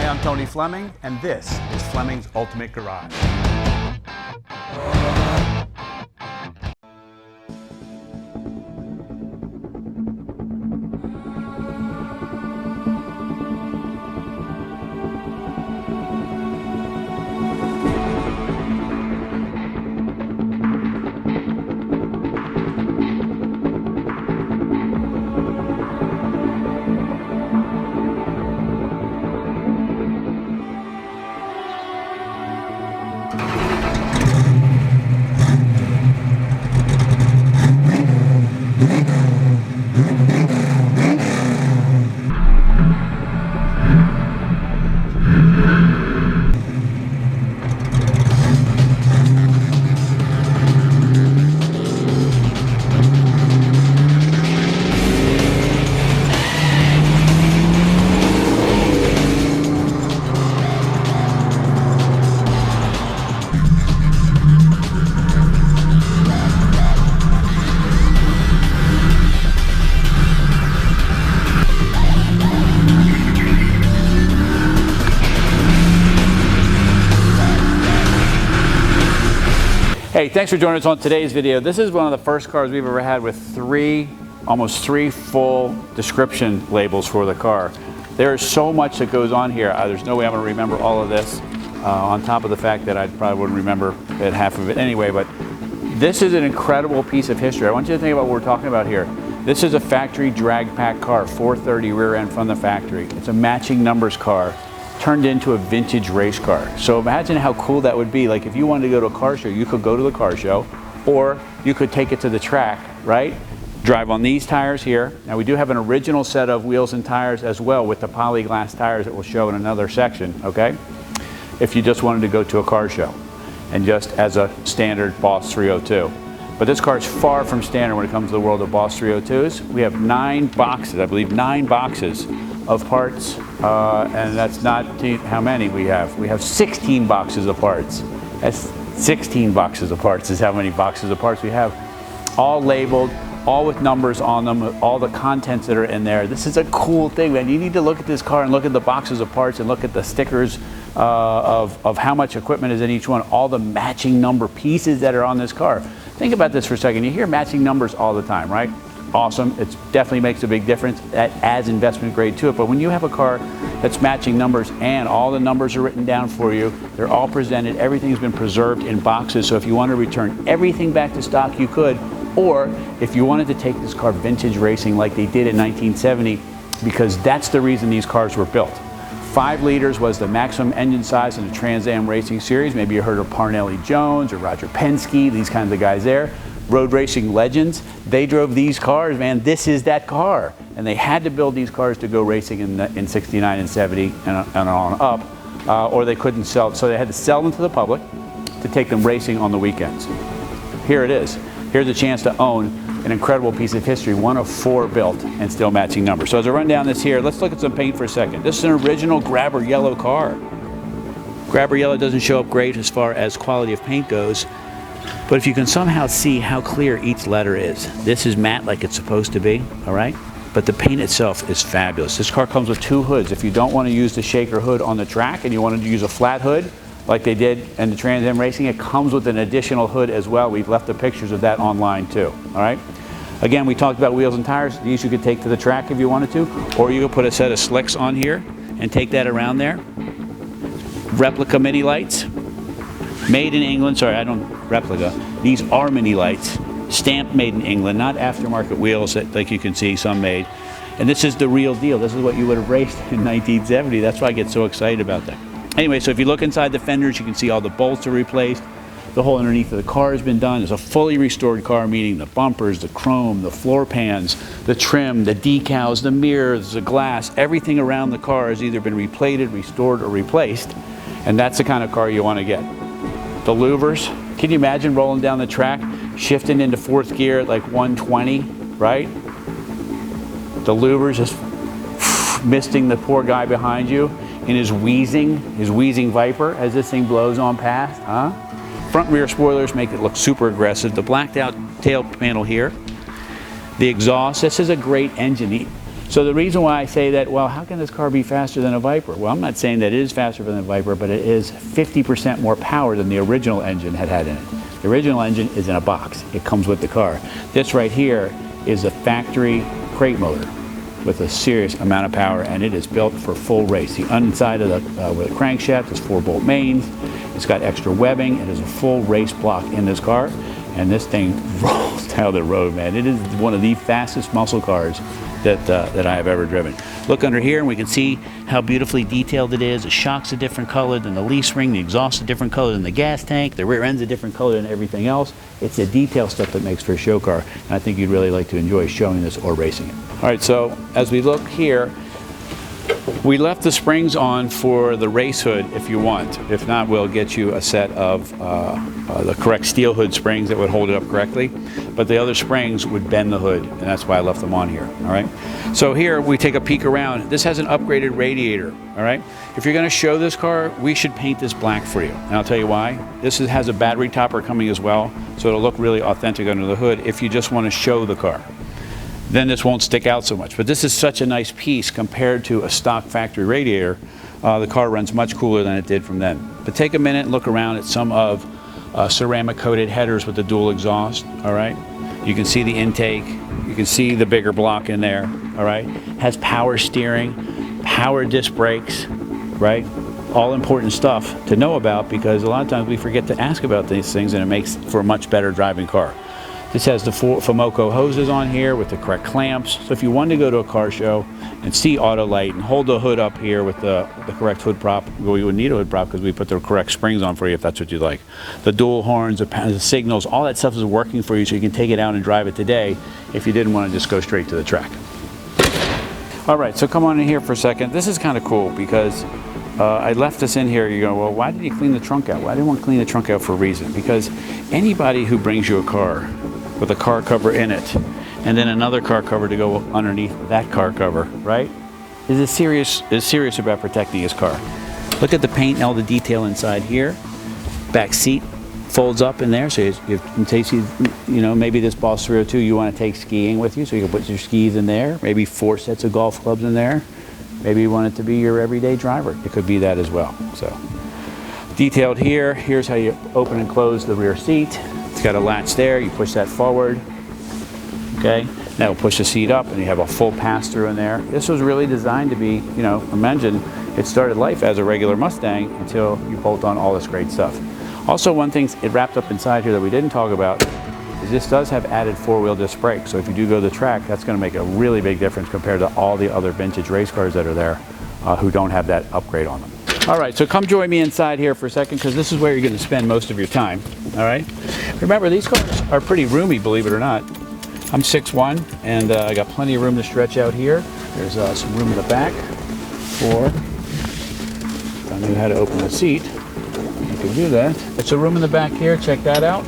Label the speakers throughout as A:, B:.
A: I'm Tony Fleming, and this is Fleming's Ultimate Garage. Hey, thanks for joining us on today's video. This is one of the first cars we've ever had with almost three full description labels for the car. There is so much that goes on here. There's no way I'm going to remember all of this, on top of the fact that I probably wouldn't remember half of it anyway, but this is an incredible piece of history. I want you to think about what we're talking about here. This is a factory drag pack car, 430 rear end from the factory. It's a matching numbers car turned into a vintage race car. So imagine how cool that would be. Like if you wanted to go to a car show, you could go to the car show, or you could take it to the track, right? Drive on these tires here. Now we do have an original set of wheels and tires as well with the polyglass tires that we'll show in another section, okay? If you just wanted to go to a car show and just as a standard Boss 302. But this car is far from standard when it comes to the world of Boss 302s. We have 9 boxes, I believe 9 boxes of parts, and that's not how many we have. We have 16 boxes of parts. That's 16 boxes of parts is how many boxes of parts we have. All labeled, all with numbers on them, all the contents that are in there. This is a cool thing, man. You need to look at this car and look at the boxes of parts and look at the stickers of how much equipment is in each one, all the matching number pieces that are on this car. Think about this for a second. You hear matching numbers all the time, right? Awesome. It definitely makes a big difference. That adds investment grade to it. But when you have a car that's matching numbers and all the numbers are written down for you, they're all presented, everything's been preserved in boxes. So if you want to return everything back to stock, you could. Or if you wanted to take this car vintage racing like they did in 1970, because that's the reason these cars were built. 5 liters was the maximum engine size in the Trans Am racing series. Maybe you heard of Parnelli Jones or Roger Penske, these kinds of guys there. Road racing legends, they drove these cars, man. This is that car. And they had to build these cars to go racing in 69 and 70 and on up, or they couldn't sell it. So they had to sell them to the public to take them racing on the weekends. Here it is. Here's a chance to own an incredible piece of history, one of 4 built and still matching numbers. So as I run down this here, let's look at some paint for a second. This is an original grabber yellow car. Grabber yellow doesn't show up great as far as quality of paint goes, but if you can somehow see how clear each letter is, this is matte like it's supposed to be, all right? But the paint itself is fabulous. This car comes with 2 hoods. If you don't want to use the shaker hood on the track and you wanted to use a flat hood, like they did in the Trans Am racing, it comes with an additional hood as well. We've left the pictures of that online too, all right? Again, we talked about wheels and tires. These you could take to the track if you wanted to, or you could put a set of slicks on here and take that around there. Replica mini lights. Made in England, sorry, I don't replica. These are mini lights, stamped made in England, not aftermarket wheels that, like you can see, some made. And this is the real deal. This is what you would have raced in 1970. That's why I get so excited about that. Anyway, so if you look inside the fenders, you can see all the bolts are replaced. The whole underneath of the car has been done. It's a fully restored car, meaning the bumpers, the chrome, the floor pans, the trim, the decals, the mirrors, the glass, everything around the car has either been replated, restored, or replaced. And that's the kind of car you want to get. The louvers, can you imagine rolling down the track, shifting into 4th gear at like 120, right? The louvers just misting the poor guy behind you in his wheezing Viper as this thing blows on past, huh? Front rear spoilers make it look super aggressive. The blacked out tail panel here. The exhaust, this is a great engine. So the reason why I say that, well, how can this car be faster than a Viper? Well, I'm not saying that it is faster than a Viper, but it is 50% more power than the original engine had in it. The original engine is in a box. It comes with the car. This right here is a factory crate motor with a serious amount of power, and it is built for full race. The inside of the crankshaft is 4-bolt mains. It's got extra webbing. It is a full race block in this car, and this thing rolls down the road, man. It is one of the fastest muscle cars that I have ever driven. Look under here and we can see how beautifully detailed it is. The shock's a different color than the leaf spring, the exhaust's a different color than the gas tank, the rear end's a different color than everything else. It's the detail stuff that makes for a show car, and I think you'd really like to enjoy showing this or racing it. All right, so as we look here, we left the springs on for the race hood if you want. If not, we'll get you a set of the correct steel hood springs that would hold it up correctly. But the other springs would bend the hood, and that's why I left them on here, all right? So here we take a peek around. This has an upgraded radiator, all right? If you're gonna show this car, we should paint this black for you. And I'll tell you why. This has a battery topper coming as well, so it'll look really authentic under the hood if you just wanna show the car. Then this won't stick out so much. But this is such a nice piece compared to a stock factory radiator. The car runs much cooler than it did from then. But take a minute and look around at some of ceramic coated headers with the dual exhaust, all right? You can see the intake, you can see the bigger block in there, all right? Has power steering, power disc brakes, right? All important stuff to know about, because a lot of times we forget to ask about these things, and it makes for a much better driving car. This has the Fomoco hoses on here with the correct clamps. So if you wanted to go to a car show and see Autolite and hold the hood up here with the correct hood prop, well, you would need a hood prop because we put the correct springs on for you if that's what you'd like. The dual horns, the signals, all that stuff is working for you, so you can take it out and drive it today if you didn't want to just go straight to the track. All right, so come on in here for a second. This is kind of cool because I left this in here. You go, well, why did you clean the trunk out? Well, I didn't want to clean the trunk out for a reason, because anybody who brings you a car with a car cover in it, and then another car cover to go underneath that car cover, right? Is serious about protecting his car. Look at the paint and all the detail inside here. Back seat folds up in there, so in case you know, maybe this Boss 302 you want to take skiing with you, so you can put your skis in there. Maybe 4 sets of golf clubs in there. Maybe you want it to be your everyday driver. It could be that as well. So, detailed here. Here's how you open and close the rear seat. It's got a latch there, you push that forward, okay? Now push the seat up and you have a full pass-through in there. This was really designed to be, you know, imagine it started life as a regular Mustang until you bolt on all this great stuff. Also, one thing it wrapped up inside here that we didn't talk about is this does have added 4-wheel disc brakes. So if you do go to the track, that's gonna make a really big difference compared to all the other vintage race cars that are there who don't have that upgrade on them. All right, so come join me inside here for a second, because this is where you're going to spend most of your time, all right? Remember, these cars are pretty roomy, believe it or not. I'm 6'1", and I got plenty of room to stretch out here. There's some room in the back for, if I knew how to open the seat, you can do that. It's a room in the back here, check that out.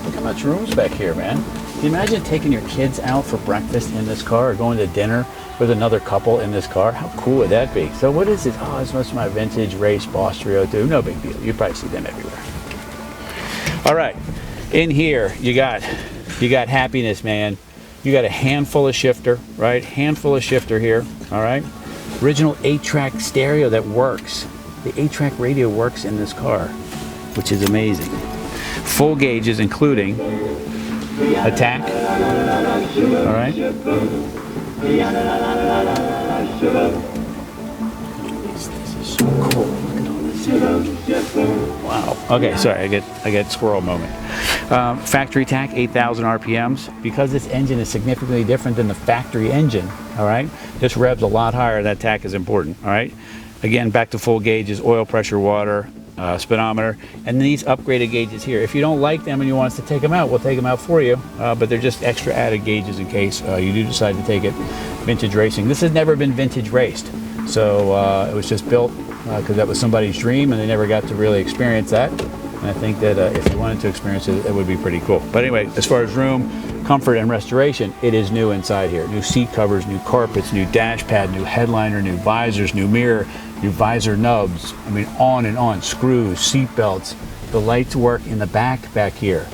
A: Look how much room's back here, man. Can you imagine taking your kids out for breakfast in this car, or going to dinner with another couple in this car? How cool would that be? So what is it? Oh, it's most of my vintage race Boss 302. No big deal. You probably see them everywhere. All right, in here you got happiness, man. You got a handful of shifter, right? Handful of shifter here. All right. Original 8-track stereo that works. The 8-track radio works in this car, which is amazing. Full gauges, including attack. All right. This is so cool. Look at all this. Wow. Okay, sorry, I get squirrel moment. Factory tack, 8,000 RPMs. Because this engine is significantly different than the factory engine, all right? This revs a lot higher. That tack is important, all right? Again, back to full gauges, oil pressure, water, speedometer, and these upgraded gauges here. If you don't like them and you want us to take them out, we'll take them out for you, but they're just extra added gauges in case you do decide to take it vintage racing. This has never been vintage raced, so it was just built because that was somebody's dream and they never got to really experience that. And I think that if you wanted to experience it, it would be pretty cool. But anyway, as far as room, comfort, and restoration, it is new inside here. New seat covers, new carpets, new dash pad, new headliner, new visors, new mirror, new visor nubs. I mean, on and on. Screws, seat belts. The lights work in the back here.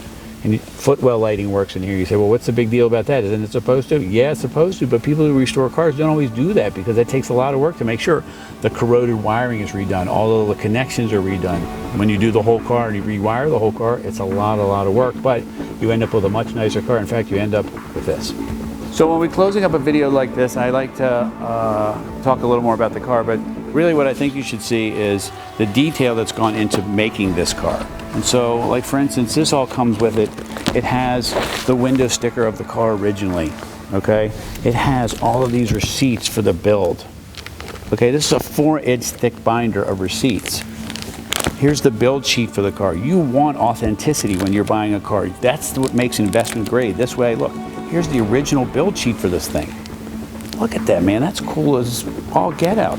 A: And footwell lighting works in here. You say, well, what's the big deal about that? Isn't it supposed to? Yeah, it's supposed to, but people who restore cars don't always do that because it takes a lot of work to make sure the corroded wiring is redone, all of the connections are redone. When you do the whole car and you rewire the whole car, it's a lot of work, but you end up with a much nicer car. In fact, you end up with this. So when we're closing up a video like this, I like to talk a little more about the car, but really what I think you should see is the detail that's gone into making this car. And so, like for instance, this all comes with it. It has the window sticker of the car originally, okay? It has all of these receipts for the build. Okay, this is a 4-inch thick binder of receipts. Here's the build sheet for the car. You want authenticity when you're buying a car. That's what makes investment grade. This way, look, here's the original build sheet for this thing. Look at that, man, that's cool as all get out.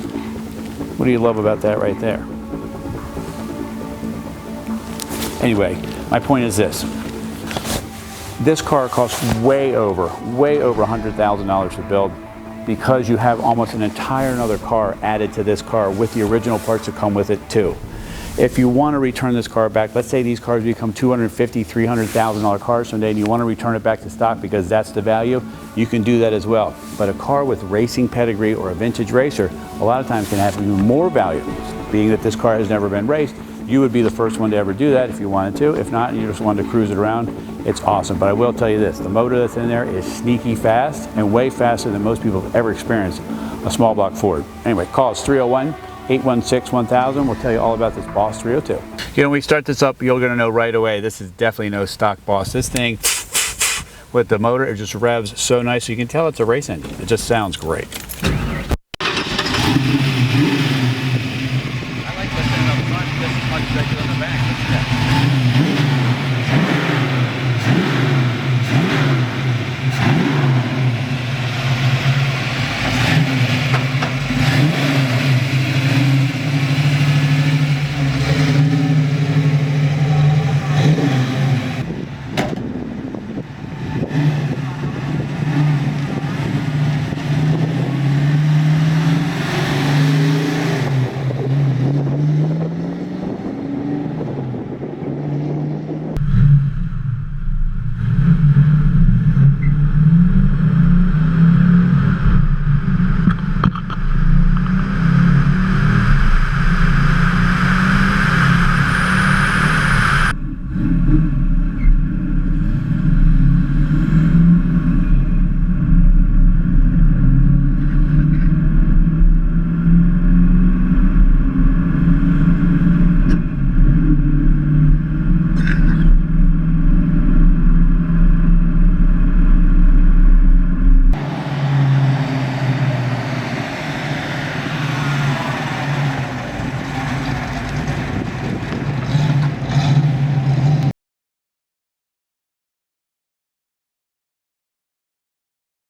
A: What do you love about that right there? Anyway, my point is this. This car costs way over $100,000 to build because you have almost an entire another car added to this car with the original parts that come with it too. If you want to return this car back, let's say these cars become $250,000, $300,000 cars someday and you want to return it back to stock because that's the value, you can do that as well. But a car with racing pedigree or a vintage racer, a lot of times can have even more value. Being that this car has never been raced, you would be the first one to ever do that if you wanted to. If not, and you just wanted to cruise it around, it's awesome. But I will tell you this, the motor that's in there is sneaky fast and way faster than most people have ever experienced a small block Ford. Anyway, call us 301-816-1000. We'll tell you all about this Boss 302. You know, when we start this up, you're gonna know right away, this is definitely no stock Boss. This thing, with the motor, it just revs so nice. You can tell it's a race engine. It just sounds great.